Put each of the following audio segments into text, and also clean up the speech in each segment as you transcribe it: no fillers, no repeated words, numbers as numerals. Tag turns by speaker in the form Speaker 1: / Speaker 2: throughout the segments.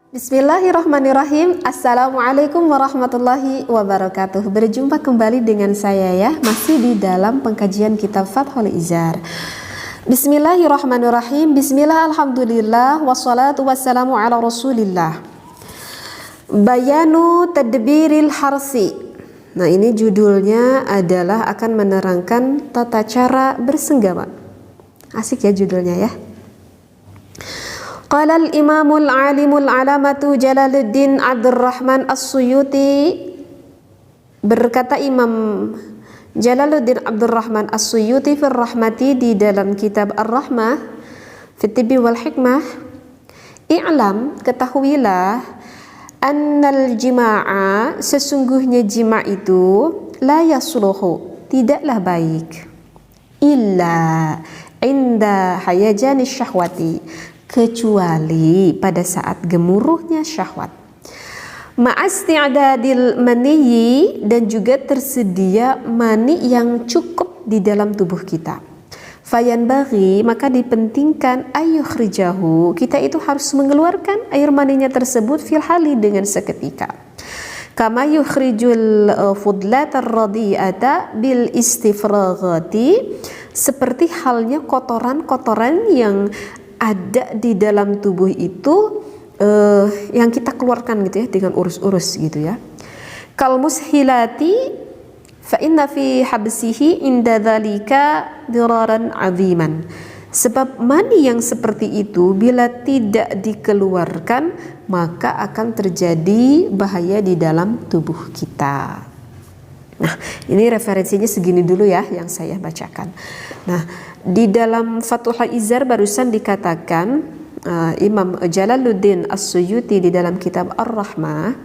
Speaker 1: Bismillahirrahmanirrahim. Assalamualaikum warahmatullahi wabarakatuh. Berjumpa kembali dengan saya ya, masih di dalam pengkajian kitab Fathul Izar. Bismillahirrahmanirrahim. Bismillah, alhamdulillah, wassalatu wassalamu ala rasulillah. Bayanu tadbiril harsi. Nah, ini judulnya adalah akan menerangkan tata cara bersenggama. Asik ya judulnya ya. Qala al-imamul alimul alamatu Jalaluddin Abdurrahman As-Suyuti, berkata Imam Jalaluddin Abdurrahman As-Suyuti fil rahmati, di dalam kitab Ar-Rahmah fit tibbi wal hikmah, i'lam, ketahuilah, annal jima'a, sesungguhnya jima' itu la yasluhu, tidaklah baik, illa inda hayajani syahwati, kecuali pada saat gemuruhnya syahwat, ma'asti'dadil maniyi, dan juga tersedia mani yang cukup di dalam tubuh kita. Fayanbaghi, maka dipentingkan, ayyukhrijahu, kita itu harus mengeluarkan air maninya tersebut fil hali, dengan seketika. Kama yukhrijul fudlatar radi'ata bil istifraghati, seperti halnya kotoran-kotoran yang ada di dalam tubuh itu yang kita keluarkan gitu ya, dengan urus-urus gitu ya. Kal mushilati fa inna fi habsihi inda dzalika diraran aziman, sebab mani yang seperti itu bila tidak dikeluarkan maka akan terjadi bahaya di dalam tubuh kita. Nah, ini referensinya segini dulu ya yang saya bacakan. Nah, di dalam Fathul Izar barusan dikatakan Imam Jalaluddin As-Suyuti di dalam kitab Ar-Rahmah,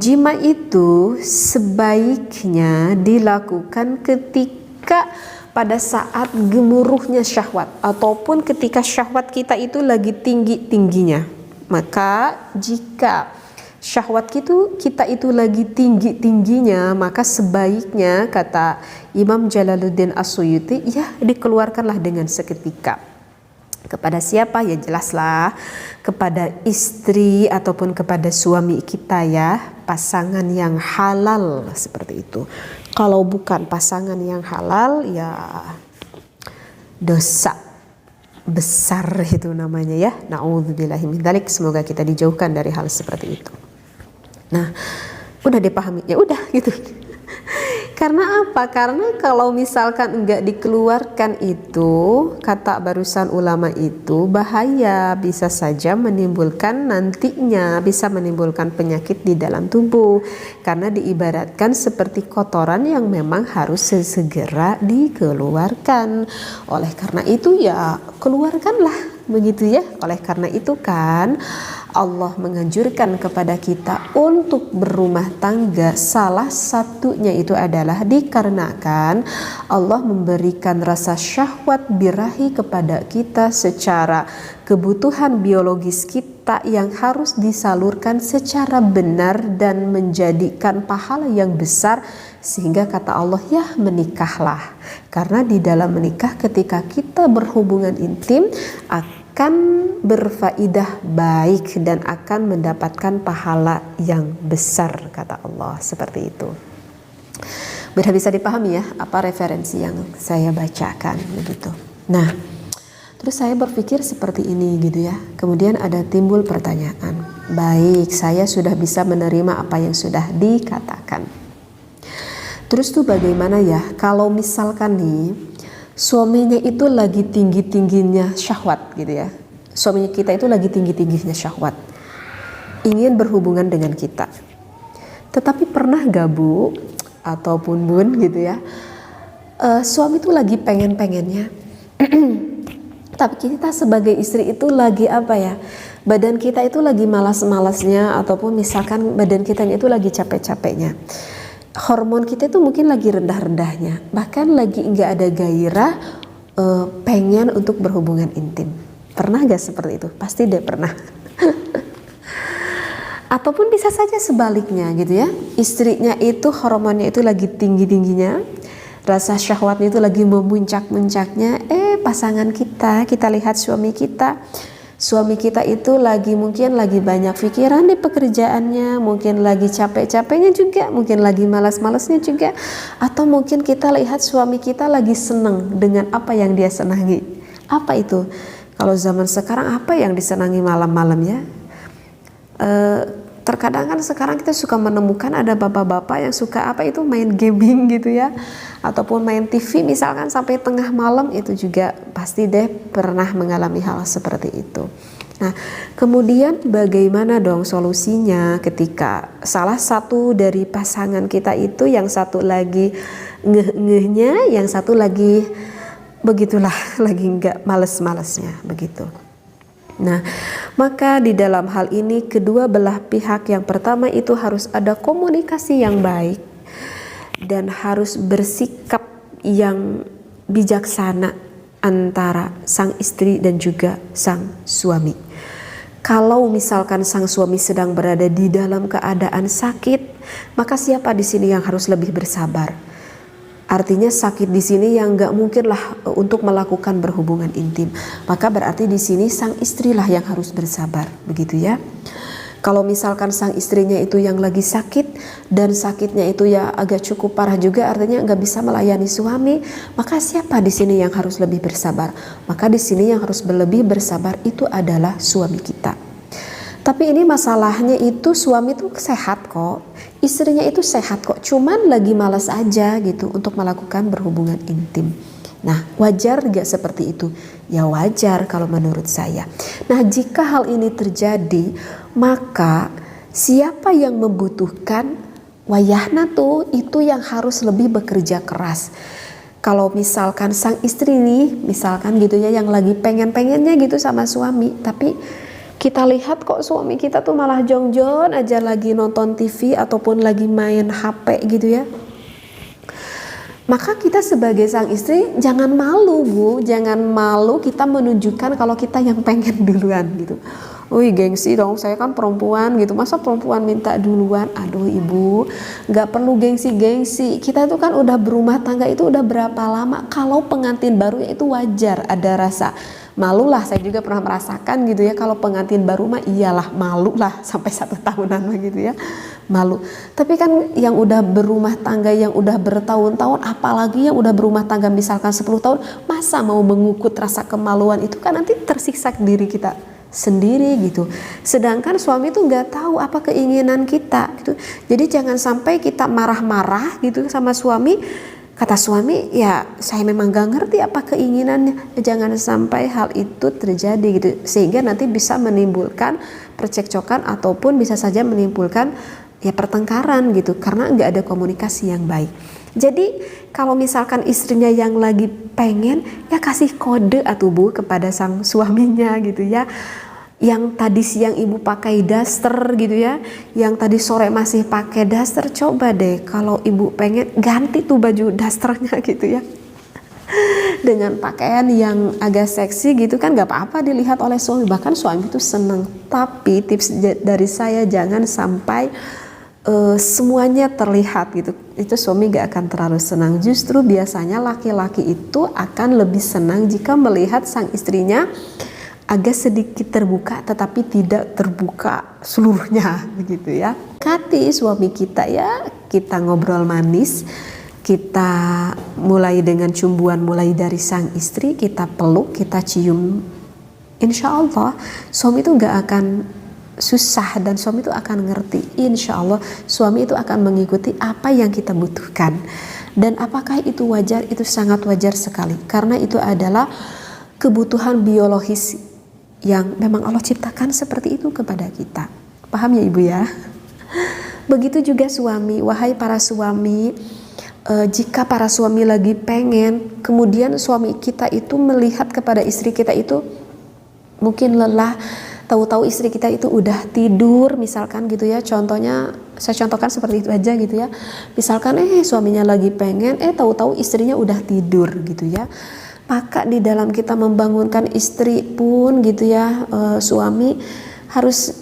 Speaker 1: jima itu sebaiknya dilakukan ketika pada saat gemuruhnya syahwat, ataupun ketika syahwat kita itu lagi tinggi-tingginya. Maka jika syahwat kita itu lagi tinggi-tingginya, maka sebaiknya, kata Imam Jalaluddin As-Suyuti, ya dikeluarkanlah dengan seketika. Kepada siapa? Ya jelaslah kepada istri ataupun kepada suami kita ya, pasangan yang halal seperti itu. Kalau bukan pasangan yang halal, ya dosa besar itu namanya ya. Na'udzubillahi min dzalik, semoga kita dijauhkan dari hal seperti itu. Nah, udah dipahami, ya udah gitu. Karena apa? Karena kalau misalkan enggak dikeluarkan itu, kata barusan ulama itu bahaya, bisa saja menimbulkan, nantinya bisa menimbulkan penyakit di dalam tubuh, karena diibaratkan seperti kotoran yang memang harus segera dikeluarkan. Oleh karena itu ya keluarkanlah, begitu ya. Oleh karena itu kan Allah menganjurkan kepada kita untuk berumah tangga, salah satunya itu adalah dikarenakan Allah memberikan rasa syahwat birahi kepada kita secara kebutuhan biologis kita yang harus disalurkan secara benar dan menjadikan pahala yang besar, sehingga kata Allah, ya menikahlah. Karena di dalam menikah ketika kita berhubungan intim akan berfaidah baik dan akan mendapatkan pahala yang besar, kata Allah, seperti itu. Sudah bisa dipahami ya apa referensi yang saya bacakan begitu. Nah, terus saya berpikir seperti ini gitu ya. Kemudian ada timbul pertanyaan. Baik, saya sudah bisa menerima apa yang sudah dikatakan. Terus tuh bagaimana ya kalau misalkan nih suaminya itu lagi tinggi-tingginya syahwat gitu ya. Suaminya kita itu lagi tinggi-tingginya syahwat, ingin berhubungan dengan kita. Tetapi pernah gak Bu ataupun Bun gitu ya, suami itu lagi pengen-pengennya tapi kita sebagai istri itu lagi apa ya, badan kita itu lagi malas-malasnya, ataupun misalkan badan kita itu lagi capek-capeknya, hormon kita itu mungkin lagi rendah-rendahnya, bahkan lagi nggak ada gairah pengen untuk berhubungan intim. Pernah gak seperti itu? Pasti deh pernah. Ataupun bisa saja sebaliknya gitu ya, istrinya itu hormonnya itu lagi tinggi-tingginya, rasa syahwatnya itu lagi memuncak-muncaknya, pasangan kita lihat suami kita itu mungkin lagi banyak pikiran di pekerjaannya, mungkin lagi capek-capeknya juga, mungkin lagi malas-malasnya juga, atau mungkin kita lihat suami kita lagi senang dengan apa yang dia senangi. Apa itu? Kalau zaman sekarang apa yang disenangi malam-malam ya? Terkadang kan sekarang kita suka menemukan ada bapak-bapak yang suka main gaming gitu ya, ataupun main TV misalkan sampai tengah malam, itu juga pasti deh pernah mengalami hal seperti itu. Nah, kemudian bagaimana dong solusinya ketika salah satu dari pasangan kita itu, yang satu lagi ngeh-ngehnya, yang satu lagi begitulah, lagi nggak males-malesnya begitu. Nah, maka di dalam hal ini kedua belah pihak, yang pertama itu harus ada komunikasi yang baik dan harus bersikap yang bijaksana antara sang istri dan juga sang suami. Kalau misalkan sang suami sedang berada di dalam keadaan sakit, maka siapa di sini yang harus lebih bersabar? Artinya sakit di sini yang nggak mungkin lah untuk melakukan berhubungan intim. Maka berarti di sini sang istrilah yang harus bersabar, begitu ya. Kalau misalkan sang istrinya itu yang lagi sakit dan sakitnya itu ya agak cukup parah juga, artinya nggak bisa melayani suami, maka siapa di sini yang harus lebih bersabar? Maka di sini yang harus lebih bersabar itu adalah suami kita. Tapi ini masalahnya itu suami itu sehat kok, istrinya itu sehat kok, cuman lagi malas aja gitu untuk melakukan berhubungan intim. Nah, wajar gak seperti itu? Ya wajar kalau menurut saya. Nah, jika hal ini terjadi, maka siapa yang membutuhkan? Wayahna tuh itu yang harus lebih bekerja keras. Kalau misalkan sang istri nih, misalkan gitu ya, yang lagi pengen-pengennya gitu sama suami, tapi kita lihat kok suami kita tuh malah jongjon aja lagi nonton TV ataupun lagi main HP gitu ya. Maka kita sebagai sang istri jangan malu Bu, jangan malu kita menunjukkan kalau kita yang pengen duluan gitu. Wih gengsi dong, saya kan perempuan gitu, masa perempuan minta duluan? Aduh ibu, gak perlu gengsi-gengsi, kita itu kan udah berumah tangga itu udah berapa lama. Kalau pengantin baru ya itu wajar ada rasa malu lah, saya juga pernah merasakan gitu ya. Kalau pengantin baru mah iyalah malu lah sampai 1 tahunan begitu ya, malu. Tapi kan yang udah berumah tangga, yang udah bertahun-tahun, apalagi yang udah berumah tangga misalkan 10 tahun, masa mau mengukut rasa kemaluan itu kan nanti tersiksa diri kita sendiri gitu. Sedangkan suami tuh nggak tahu apa keinginan kita gitu. Jadi jangan sampai kita marah-marah gitu sama suami. Kata suami, ya saya memang gak ngerti apa keinginannya. Jangan sampai hal itu terjadi gitu, sehingga nanti bisa menimbulkan percekcokan ataupun bisa saja menimbulkan ya pertengkaran gitu, karena nggak ada komunikasi yang baik. Jadi kalau misalkan istrinya yang lagi pengen, ya kasih kode atuh Bu kepada sang suaminya gitu ya. Yang tadi siang ibu pakai daster gitu ya, yang tadi sore masih pakai daster, coba deh kalau ibu pengen ganti tuh baju dasternya gitu ya dengan pakaian yang agak seksi gitu kan, gak apa-apa dilihat oleh suami, bahkan suami itu seneng. Tapi tips dari saya, jangan sampai semuanya terlihat gitu, itu suami gak akan terlalu senang. Justru biasanya laki-laki itu akan lebih senang jika melihat sang istrinya agak sedikit terbuka tetapi tidak terbuka seluruhnya begitu ya. Kati suami kita ya, kita ngobrol manis, kita mulai dengan cumbuan mulai dari sang istri, kita peluk, kita cium. Insya Allah suami itu gak akan susah dan suami itu akan ngerti. Insya Allah suami itu akan mengikuti apa yang kita butuhkan. Dan apakah itu wajar? Itu sangat wajar sekali, karena itu adalah kebutuhan biologis yang memang Allah ciptakan seperti itu kepada kita. Paham ya ibu ya? Begitu juga suami. Wahai para suami, jika para suami lagi pengen, kemudian suami kita itu melihat kepada istri kita itu mungkin lelah, tahu-tahu istri kita itu udah tidur misalkan gitu ya, contohnya saya contohkan seperti itu aja gitu ya. Misalkan suaminya lagi pengen, tahu-tahu istrinya udah tidur gitu ya. Maka di dalam kita membangunkan istri pun gitu ya, suami harus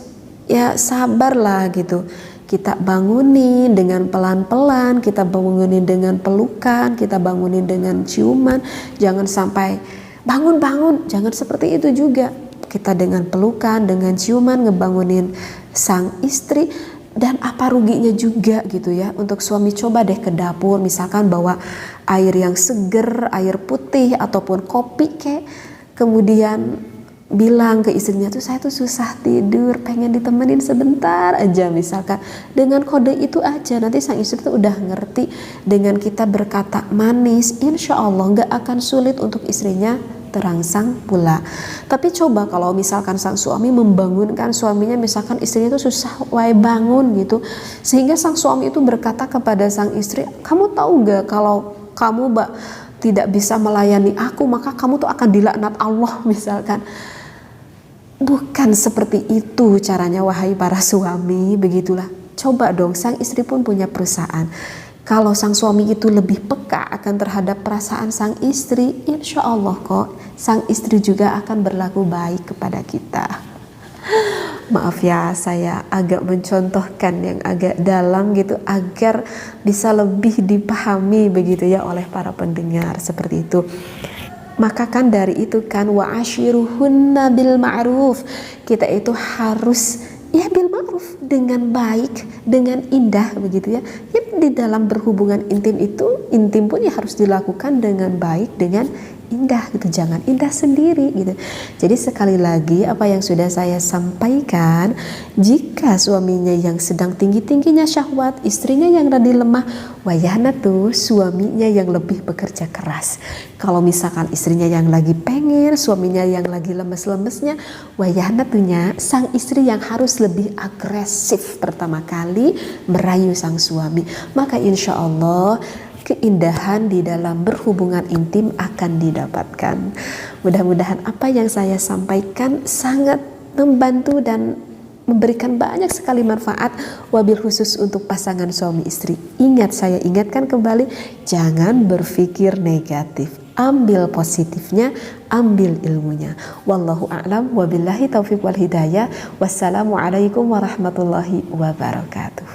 Speaker 1: ya sabar lah gitu. kita bangunin dengan pelan-pelan, kita bangunin dengan pelukan, kita bangunin dengan ciuman. Jangan sampai bangun-bangun, jangan seperti itu juga. Kita dengan pelukan, dengan ciuman ngebangunin sang istri. Dan apa ruginya juga gitu ya, untuk suami coba deh ke dapur, misalkan bawa air yang seger, air putih ataupun kopi kek, kemudian bilang ke istrinya tuh, saya tuh susah tidur, pengen ditemenin sebentar aja misalkan. Dengan kode itu aja nanti sang istri tuh udah ngerti. Dengan kita berkata manis, insya Allah gak akan sulit untuk istrinya terangsang pula. Tapi coba kalau misalkan sang suami membangunkan suaminya, misalkan istrinya itu susah wae bangun gitu, sehingga sang suami itu berkata kepada sang istri, kamu tahu gak kalau kamu tidak bisa melayani aku, maka kamu tuh akan dilaknat Allah misalkan. Bukan seperti itu caranya wahai para suami, begitulah. Coba dong, sang istri pun punya perusahaan. Kalau sang suami itu lebih peka akan terhadap perasaan sang istri, insya Allah kok sang istri juga akan berlaku baik kepada kita. Maaf ya, saya agak mencontohkan yang agak dalam gitu agar bisa lebih dipahami begitu ya oleh para pendengar, seperti itu. Maka kan dari itu kan wa ashiruhunna bil ma'ruf, kita itu harus ya bil ma'ruf, dengan baik, dengan indah begitu ya. Ya di dalam berhubungan intim itu, intim pun ya harus dilakukan dengan baik, dengan indah gitu, jangan indah sendiri gitu. Jadi sekali lagi apa yang sudah saya sampaikan, jika suaminya yang sedang tinggi-tingginya syahwat, istrinya yang rada lemah, wayahna tuh suaminya yang lebih bekerja keras. Kalau misalkan istrinya yang lagi pengen, suaminya yang lagi lemes-lemesnya, wayahna tuhnya sang istri yang harus lebih agresif pertama kali merayu sang suami. Maka insya Allah keindahan di dalam berhubungan intim akan didapatkan. Mudah-mudahan apa yang saya sampaikan sangat membantu dan memberikan banyak sekali manfaat, wabil khusus untuk pasangan suami istri. Ingat, saya ingatkan kembali, jangan berpikir negatif, ambil positifnya, ambil ilmunya. Wallahu a'lam, wabillahi taufiq wal hidayah. Wassalamualaikum warahmatullahi wabarakatuh.